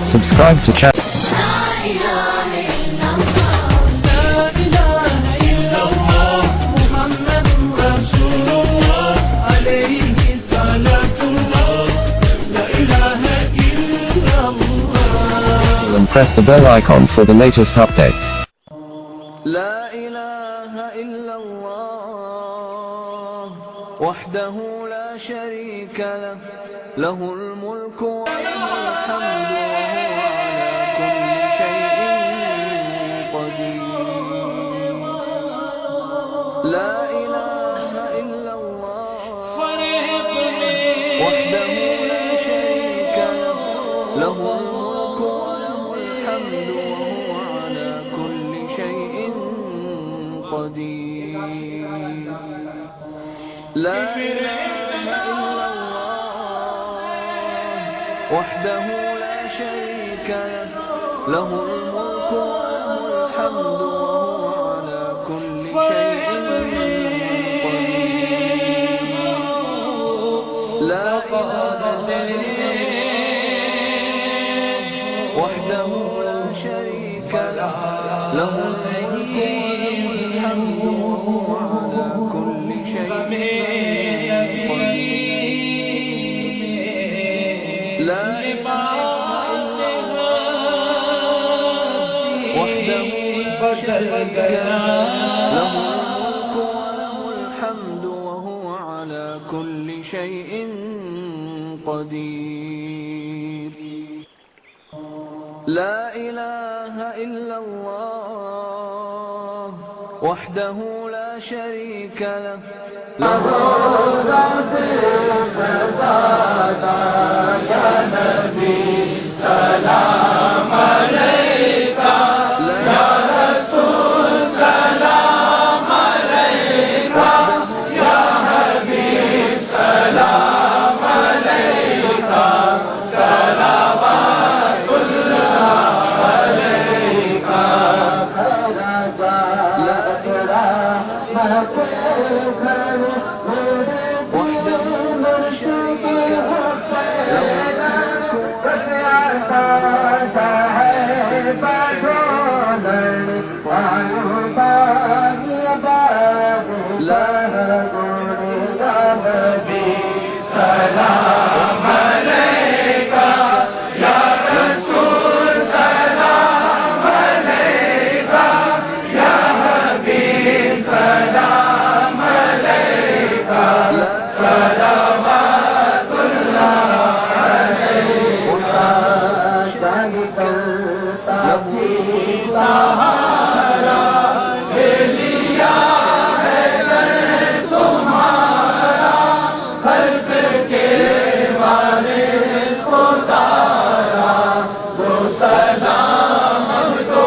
Subscribe to channel. And press the bell icon for the latest updates. لا إله إلا الله وحده لا شريك له له الملك وله الحمد وهو على كل شيء قدير لا إله إلا الله وحده لا شريك له له الملك وله الحمد وهو على كل شيء قدير لا إله إلا الله وحده لا شريك له له الملك وله الحمد وهو على كل شيء قدير لا إله إلا الله وحده لا شريك له له الملك وله الحمد وهو على كل شيء قدير لا إله إلا الله وحده لا شريك له له يا نبي سلام عليك يا رسول سلام عليك يا حبيب سلام عليك صلوات الله عليك وحده لا شريك له سلام عليك يا رسول سلام عليك يا حبيب سلام عليك صلوات الله عليك له سہارا لیا ہے در تمہارا خلق کے وارث خدایا وہ سلام تو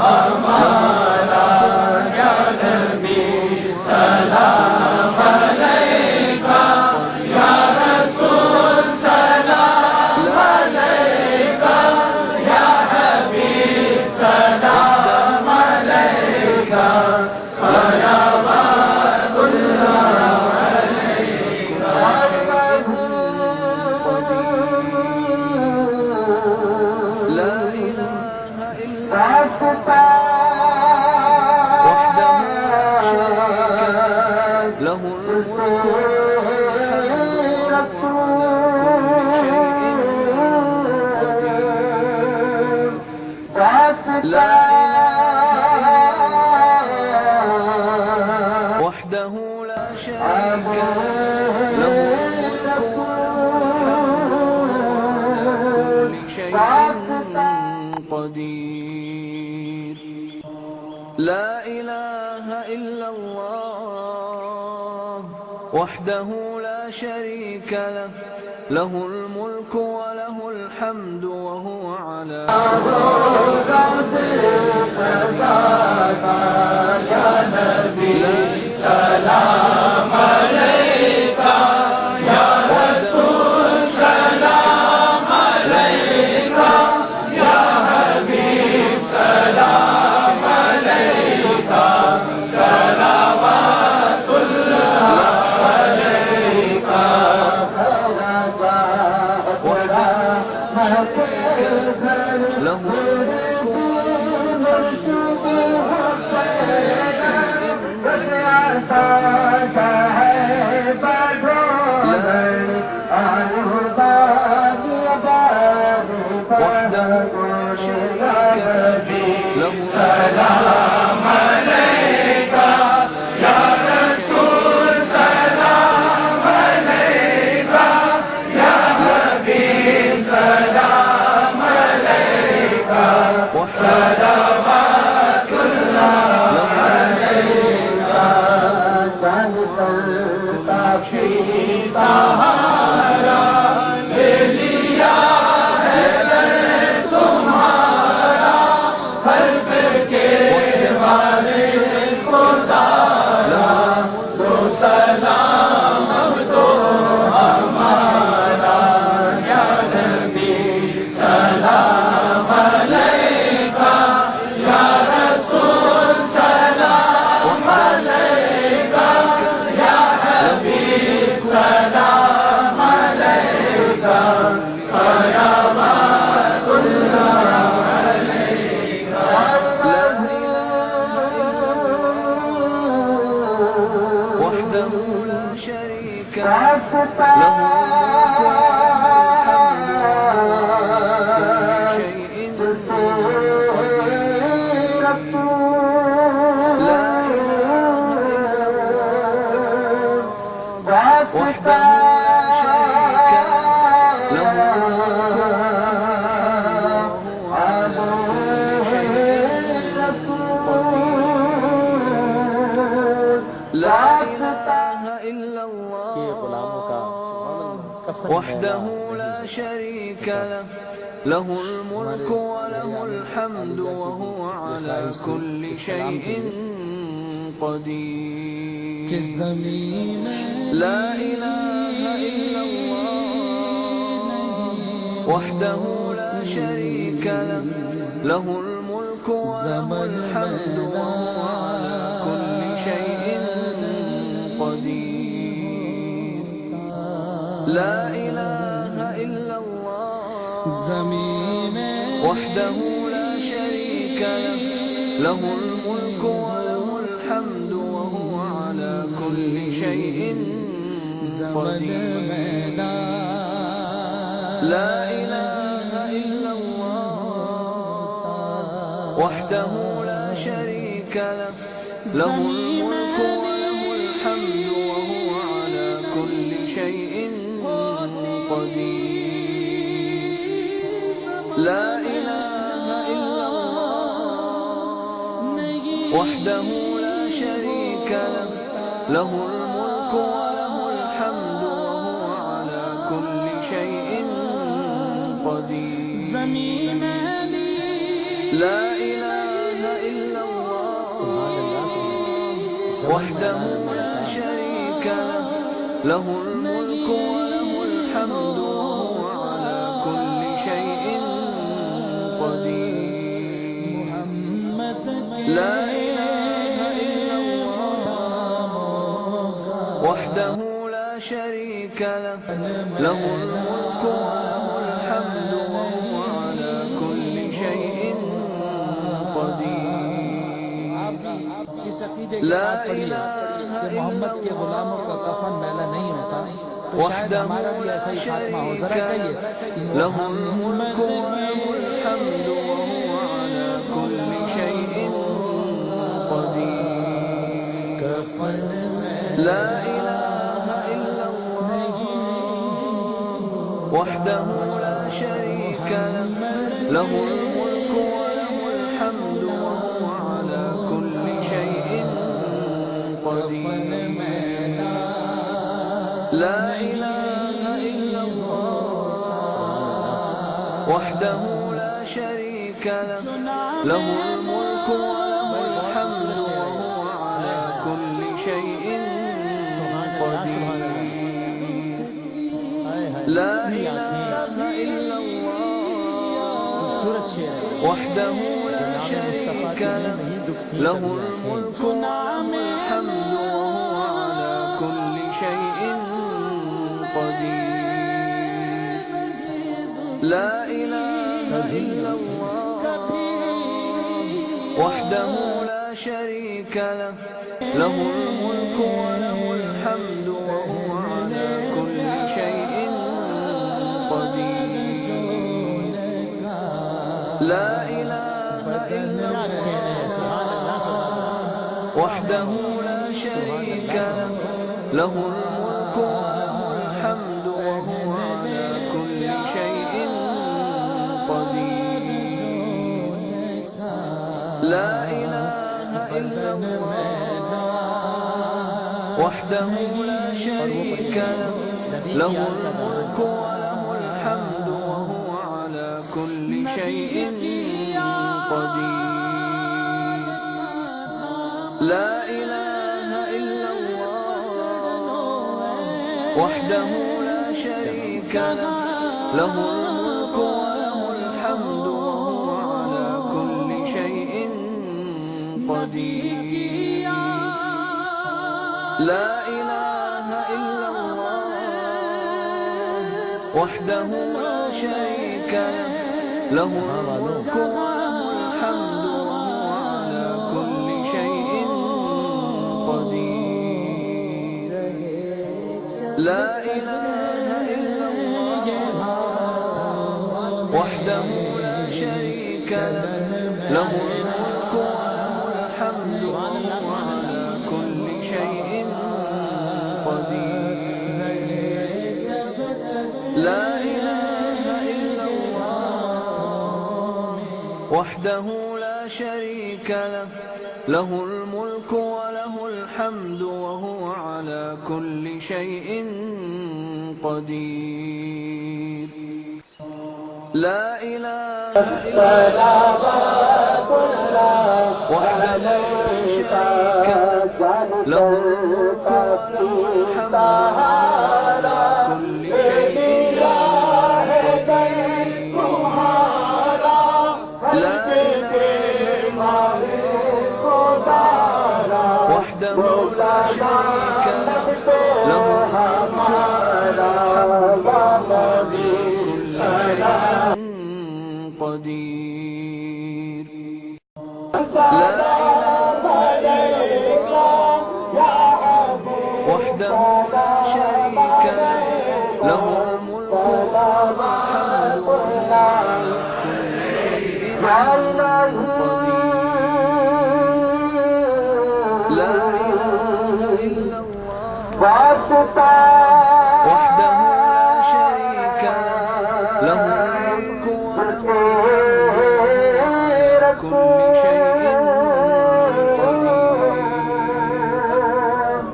ہمارا یا نبی سلام علیک یا رسول سلام علیک یا حبیب سلام علیک صلوات اللہ علیک لا إله إلا وحده لا شريك له الملك لا إله وحده لا شريك له كل شيء قدير لا إله إلا الله وحده لا شريك له له الملك وله الحمد وهو على يا نبي سلام عليك يا رسول سلام عليك يا حبيب سلام عليك صلوات الله عليك وحده شريك له الملك وحده لا شريك له سلام عليك يا رسول سلام عليك يا حبيب سلام عليك وسلامات الله عليك ثالث الكافي سهارا لليا وحده لا شريك له لا إله إلا الله وحده لا شريك له له الملك وله الحمد وهو على كل شيء قدير لا إله إلا الله وحده لا شريك له له الملك وله الحمد وهو على كل شيء قدير لا إله إلا الله وحده لا شريك له له الملك وله الحمد وهو على كل شيء قدير لا إله إلا الله وحده لا شريك له له الملك وله الحمد وهو على كل شيء قدير لا إله إلا الله وحده لا شريك له له الملك وله الحمد وهو على كل شيء قدير لا إله إلا الله وحده لا شريك له له الملك وله الحمد وهو على كل شيء قدير لا إله إلا الله وحده لا شريك له له الملك وله الحمد وهو على كل شيء قدير لا إله کہ محمد کے غلاموں کا کفن میلا نہیں ہوتا تو شاید ہمارا بھی ایسا ہی خاتمہ ہو ذرا کہیے له الملك وله الحمد وهو على كل شيء قدير لا إله إلا الله وحده لا شريك له له الملك وله الحمد وهو على كل شيء قدير لا إله إلا الله وحده لا شريك له له الملك وله الحمد وهو على كل شيء قدير لا إله إلا الله وحده لا شريك له له الملك وله الحمد وهو على كل شيء قدير لا إله إلا الله وحده لا شريك له له الملك وله الحمد وهو على كل شيء قدير لا إله إلا الله وحده لا شريك له له الملك وله الحمد وهو على كل شيء قدير لا إله إلا الله وحده لا شريك له له الملك وله الحمد وهو على كل شيء قدير لا إله إلا الله وحده لا شريك له له الملك وله الحمد وهو على كل شيء قدير لا إله إلا الله وحده لا شريك له له الملك وله الحمد وهو على كل شيء قدير لا إله إلا الله وحده لا شريك له له الملك وله الحمد وهو على كل شيء قدير لا إله إلا الله وحده لا شريك له له الملك وله الحمد وهو على كل شيء قدير لا إله إلا الله وحده لا شريك له الملك وله الحمد على كل شيء قدير لا إله وحده لا شريك له الملك وله كل شيء قدير لا إله وحده لا شريك له الملك والحمد على كل شيء قدير لا إله إلا الله وحده لا شريك له الملك وله الحمد كل شيء قدير لا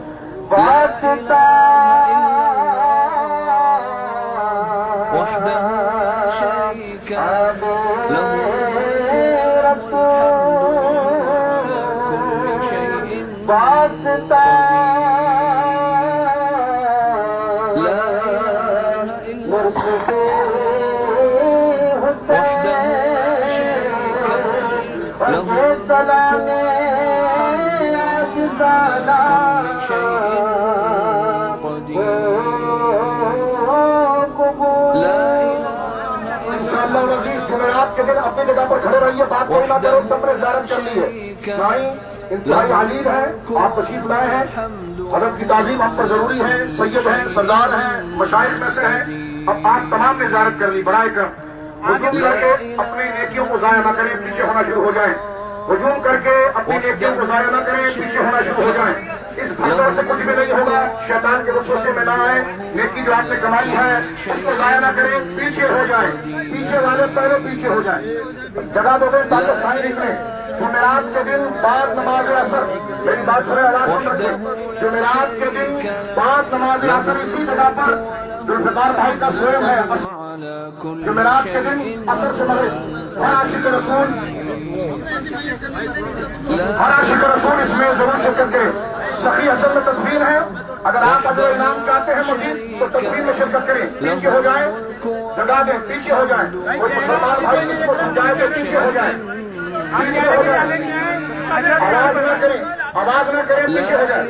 إله إلا الله وحده لا شريك له الملك جمعرات کے دن اپنی جگہ پر کھڑے رہیے، بات کوئی نہ کرو، سب نے زیارت کر لی ہے۔ سائیں انتہائی علیم ہیں، آپ تشریف لائے ہیں، حضرت کی تعظیم ہم پر ضروری ہے، سید ہیں، سردار ہیں، مشائخ میں سے ہیں، اب آپ تمام نے زیارت کر لی، برائے کرم ہجوم کر کے اپنی نیکیوں کو ضائع نہ کریں، پیچھے ہونا شروع ہو جائیں، ہجوم کر کے اپنی نیکیوں کو ضائع نہ کریں، پیچھے ہونا شروع ہو جائیں۔ اس بھگدڑ سے کچھ بھی نہیں ہوگا، شیطان کے وسوسے میں نہ آئے، نیکی جو آپ نے کمائی ہے اس کو ضائع نہ کریں، پیچھے ہو جائیں، پیچھے والے پہلے پیچھے ہو جائیں، جگہ دو دیں تاکہ سائیں نکلیں۔ جمعرات کے دن بعد نماز عصر، میری بات سنیں، آواز سن رکھیں، جمعرات کے دن بعد نماز عصر اسی جگہ پر ذوالفقار بھائی کا سوئم ہے، جمعرات کے دن عصر سے مغرب، ہر عاشق رسول اس میں ضرور شرکت کریں۔ سخی اصل میں تدفین ہے، اگر آپ اجر انعام چاہتے ہیں مزید تو تدفین میں شرکت کریں، پیچھے ہو جائیں، جگہ دیں، پیچھے ہو جائیں، کوئی مسلمان بھائی کسی کو سمجھائے تو پیچھے ہو جائیں، پیچھے ہو جائیں، آواز نہ کریں، آواز نہ کریں، پیچھے ہو جائیں۔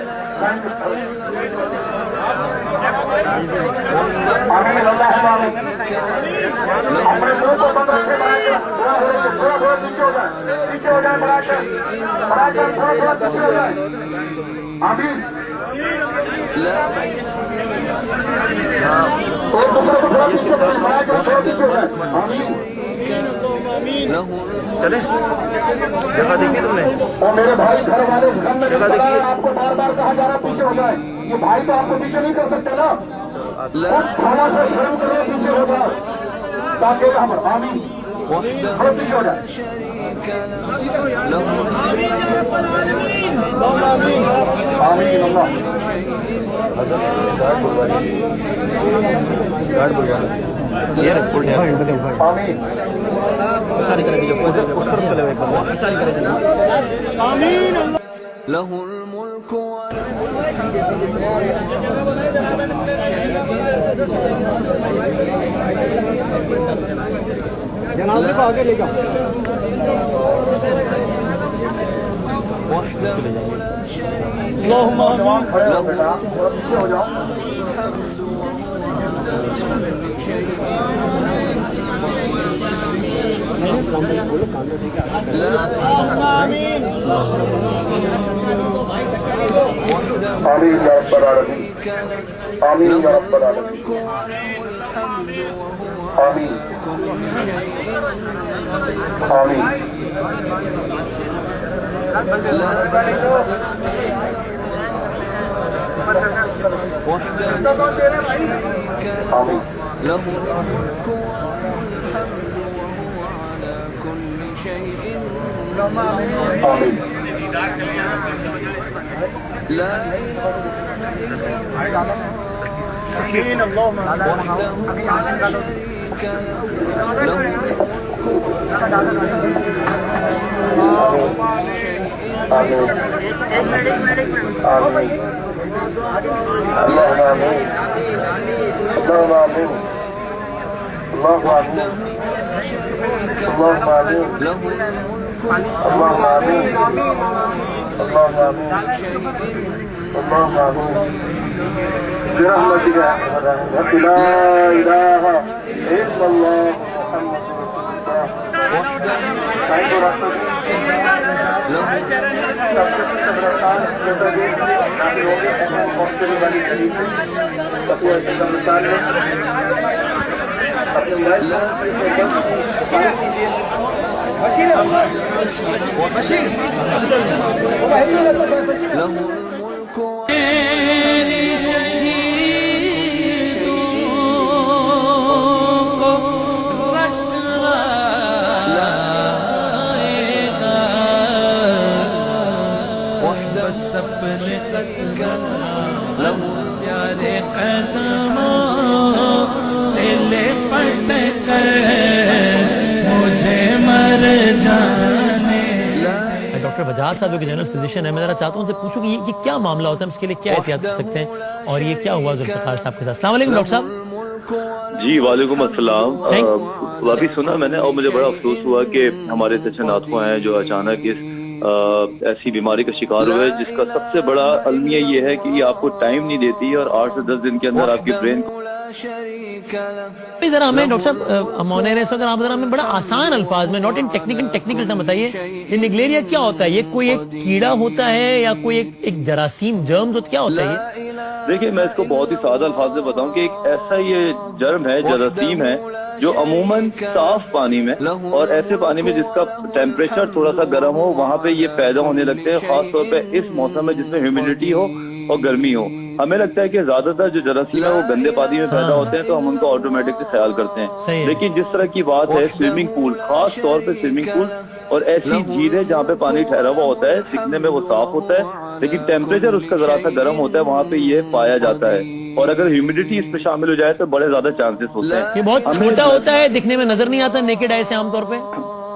آمین اللہ اپنے منہ کو بند رکھے، پیچھے ہو جائیں بڑا کر تھوڑا تھوڑا پیچھے ہو جائیں. آمین. ایک دوسرے کو تھوڑا پیچھے کریں, بڑا کر تھوڑا پیچھے ہو جائیں. آمین. جگہ دیکھی تم نے؟ اور میرے بھائی گھر والے اس گھر میں آپ کو بار بار کہا جا رہا پیچھے ہو جائے. یہ بھائی تو آپ کو پیچھے نہیں کر سکتے نا, خود تھوڑا سا شرم کرو پیچھے ہو جائے تاکہ ہم. آمین. تھوڑا پیچھے ہو جائے. آمین. اللہ آمین. له الملك جناب کو آگے لے جاؤ. وحده لا شريك اللهم کھڑے ہو بیٹا, تھوڑا پیچھے ہو جاؤ. آمین. آمین یا رب العالمین. آمین یا رب العالمین. آمین. آمین. آمین. له الملك والحمد وهو على كل شيء. آمین. لا إله إلا الله وحده لا شريك له الملك آمین. آمین. اللهم آمین. اللهم آمین. اللهم آمین. اللهم آمین. له الملك اللهم آمین. اللهم آمین. اللهم آمين برحمتك يا ارحم الراحمين. لا اله الا الله محمد رسول ڈاکٹر بجاج صاحب جو کہ جنرل فزیشین ہے، میں ذرا چاہتا ہوں ان سے پوچھوں کہ یہ کیا معاملہ ہوتا ہے، اس کے لیے کیا احتیاط کر سکتے ہیں، اور یہ کیا ہوا ذوالفقار صاحب کے ساتھ؟ السلام علیکم ڈاکٹر صاحب. جی وعلیکم السلام. ابھی سنا میں نے اور مجھے بڑا افسوس ہوا کہ ہمارے سچن ناتھو ہیں جو اچانک اس ایسی بیماری کا شکار ہوئے جس کا سب سے بڑا المیہ یہ ہے کہ یہ آپ کو ٹائم نہیں دیتی اور 8 سے 10 دن کے اندر آپ کی برین ذرا ہمیں ڈاکٹر صاحب آپ ذرا ہمیں بڑا آسان الفاظ میں ناٹ ان ٹیکنیکل ٹرم بتائیے، یہ نگلیریا کیا ہوتا ہے؟ یہ کوئی ایک کیڑا ہوتا ہے یا کوئی ایک جراثیم جرم کیا ہوتا ہے یہ؟ دیکھیں میں اس کو بہت ہی سادہ الفاظ میں بتاؤں کہ ایک ایسا یہ جرم ہے، جراثیم ہے جو عموماً صاف پانی میں اور ایسے پانی میں جس کا ٹیمپریچر تھوڑا سا گرم ہو وہاں پہ یہ پیدا ہونے لگتے ہیں، خاص طور پہ اس موسم میں جس میں ہیومیڈیٹی ہو اور گرمی ہو. ہمیں لگتا ہے کہ زیادہ تر جو جراثیم ہے وہ گندے پانی میں پیدا ہوتے ہیں تو ہم ان کو آٹومیٹکلی خیال کرتے ہیں، لیکن جس طرح کی بات ہے سوئمنگ پول، خاص طور پہ سوئمنگ پول اور ایسی جھیلیں جہاں پہ پانی ٹھہرا ہوا ہوتا ہے، دکھنے میں وہ صاف ہوتا ہے لیکن ٹیمپریچر اس کا ذرا سا گرم ہوتا ہے، وہاں پہ یہ پایا جاتا ہے. اور اگر ہیومیڈیٹی اس پہ شامل ہو جائے تو بڑے زیادہ چانسز ہوتے ہیں. یہ بہت چھوٹا ہوتا ہے، دکھنے میں نظر نہیں آتا نیکڈ آئی سے عام طور پہ؟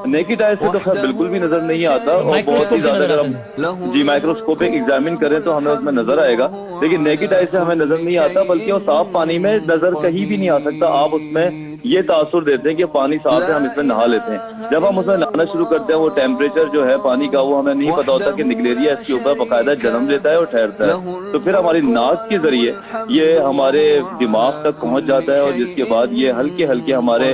نیکڈ آئی سے تو خیر بالکل بھی نظر نہیں آتا، اور بہت ہی زیادہ اگر ہم جی مائکروسکوپک ایگزامن کریں تو ہمیں اس میں نظر آئے گا، لیکن نیکڈ آئی سے ہمیں نظر نہیں آتا، بلکہ وہ صاف پانی میں نظر کہیں بھی نہیں آ سکتا. آپ اس میں یہ تاثر دیتے ہیں کہ پانی صاف ہے، ہم اس میں نہا لیتے ہیں. جب ہم اس میں نہانا شروع کرتے ہیں وہ ٹیمپریچر جو ہے پانی کا وہ ہمیں نہیں پتا ہوتا کہ نگلیریا اس کے اوپر باقاعدہ جنم لیتا ہے اور ٹھہرتا ہے، تو پھر ہماری ناک کے ذریعے یہ ہمارے دماغ تک پہنچ جاتا ہے، اور جس کے بعد یہ ہلکے ہمارے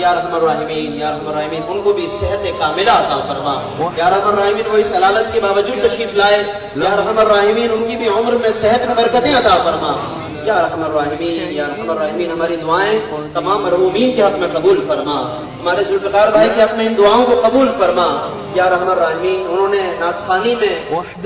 یا ارحم الراحمین یا ارحم الراحمین ان کو بھی صحت کاملہ عطا فرما یا ارحم الراحمین، وہ اس علالت کے باوجود تشریف لائے، یا ارحم الراحمین ان کی بھی عمر میں صحت میں برکتیں عطا فرما یا ارحم الراحمین یا ارحم الراحمین، ہماری دعائیں تمام مرحومین کے حق میں قبول فرما، ہمارے ذوالفقار بھائی کے حق میں ان دعاؤں کو قبول فرما یا ارحم الراحمین۔ انہوں نے نعت خوانی میں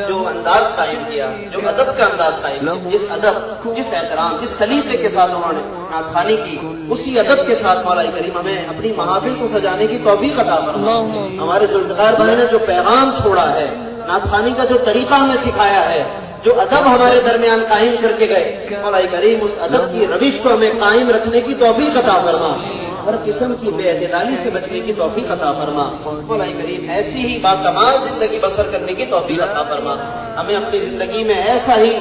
جو انداز قائم کیا، جو ادب کا انداز قائم کیا، جس ادب، جس احترام، جس سلیقے کے ساتھ انہوں نے نعت خوانی کی، اسی ادب کے ساتھ مولا کریم ہمیں اپنی محافل کو سجانے کی توفیق عطا فرما۔ ہمارے ذوالفقار بھائی نے جو پیغام چھوڑا ہے، نعت خوانی کا جو طریقہ ہمیں سکھایا ہے، جو ادب ہمارے درمیان قائم کر کے گئے، مولا کریم اس ادب کی روش کو ہمیں قائم رکھنے کی توفیق عطا فرما، ہر قسم کی بے اعتدالی سے بچنے کی توفیق عطا فرما، مولا کریم ایسی ہی باکمال زندگی بسر کرنے کی توفیق عطا فرما، ہمیں اپنی زندگی میں ایسا ہی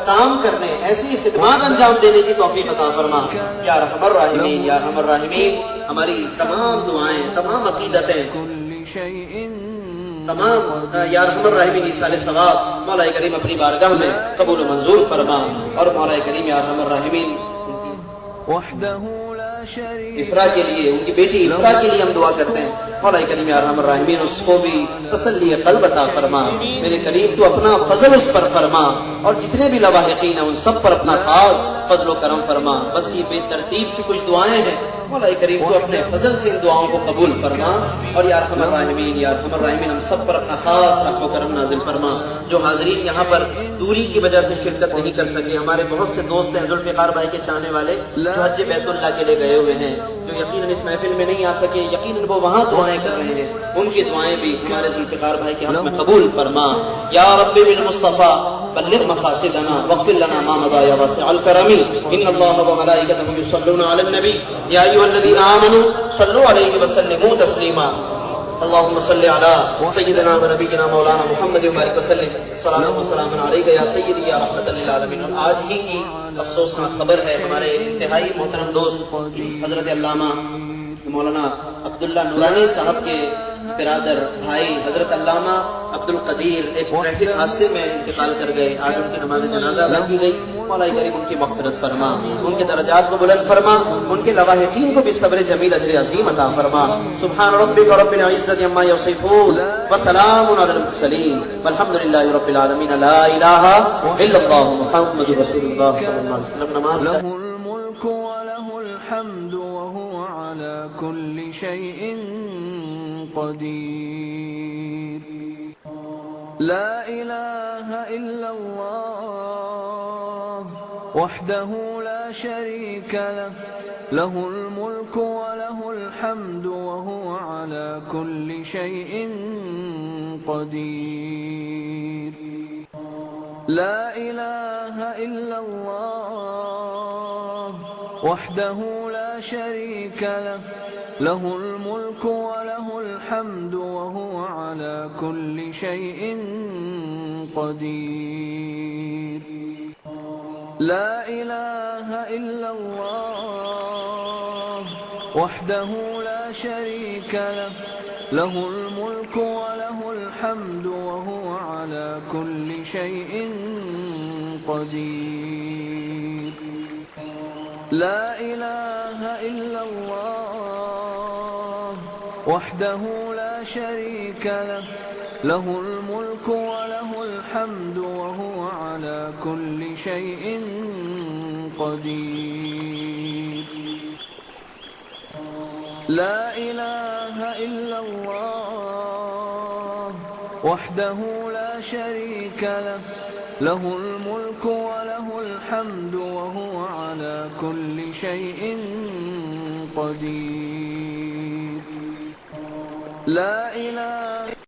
کام کرنے، ایسی خدمات انجام دینے کی توفیق عطا فرما یا ارحم الراحمین یا ارحم الراحمین۔ ہماری تمام دعائیں، تمام عقیدتیں، تمام یا ارحم الراحمین ایصال ثواب مولا کریم اپنی بارگاہ میں قبول و منظور فرما، اور مولا کریم یا ارحم الراحمین افرا کے لیے، ان کی بیٹی افرا کے لیے ہم دعا کرتے ہیں، مولا کریم یا ارحم الراحمین اس کو بھی تسلی قلب عطا فرما، میرے کریم تو اپنا فضل اس پر فرما، اور جتنے بھی لواحقین ہیں ان سب پر اپنا خاص فضل و کرم فرما۔ بس یہ بے ترتیب سے کچھ دعائیں ہیں، مولا کریم تو اپنے فضل سے ان دعاؤں کو قبول فرما، اور یا ارحم الراحمین یا ارحم الراحمین ہم سب پر اپنا خاص رحم و کرم نازل فرما۔ جو حاضرین یہاں پر دوری کی وجہ سے شرکت نہیں کر سکے، ہمارے بہت سے دوست ہیں ذوالفقار بھائی کے چاہنے والے جو حج بیت اللہ کے لیے گئے ہوئے ہیں، جو یقیناً اس محفل میں نہیں آ سکے، یقیناً وہ وہاں دعائیں کر رہے ہیں، ان کی دعائیں بھی ہمارے ذوالفقار بھائی کے حق میں قبول فرما یا رب بالمصطفیٰ بلغ مقاصدنا واغفر لنا ما مضى يا واسع الكرم ان الله وملائكته يصلون على النبي يا ايها الذين امنوا صلوا عليه وسلموا تسليما اللهم صل على سيدنا ونبينا مولانا محمد وبارك وسلم صلاة وسلام عليك يا سيدي يا رحمة للعالمين۔ اور آج ہی کی افسوسناک خبر ہے، ہمارے انتہائی محترم دوست حضرت علامہ مولانا عبداللہ نورانی صاحب کے برادر بھائی حضرت علامہ عبد القدیر ایک ٹریفک حادثے میں انتقال کر گئے، آج ان کی نماز جنازہ ادا کی گئی، مولا کریم ان کی مغفرت فرما، ان کے درجات کو بلند فرما، ان کے لواحقین کو بھی صبر جمیل اجر عظیم عطا فرما۔ سبحان ربک رب العزة عما یصفون وسلام علی المرسلین والحمد للہ رب العالمین، لا الہ الا اللہ محمد رسول اللہ صلی اللہ علیہ وسلم۔ نماز له الملك وله الحمد وهو على كل شيء قدير لا إله إلا الله وحده لا شريك له له الملك وله الحمد وهو على كل شيء قدير لا إله إلا الله وحده لا شريك له له الملك وله الحمد وهو على كل شيء قدير لا إله إلا الله وحده لا شريك له له الملك وله الحمد وهو على كل شيء قدير لا إله إلا الله وحده لا شريك له له الملك وله الحمد وهو على كل شيء قدير لا إله إلا الله وحده لا شريك له له الملك وله الحمد وهو على كل شيء قدير لا إله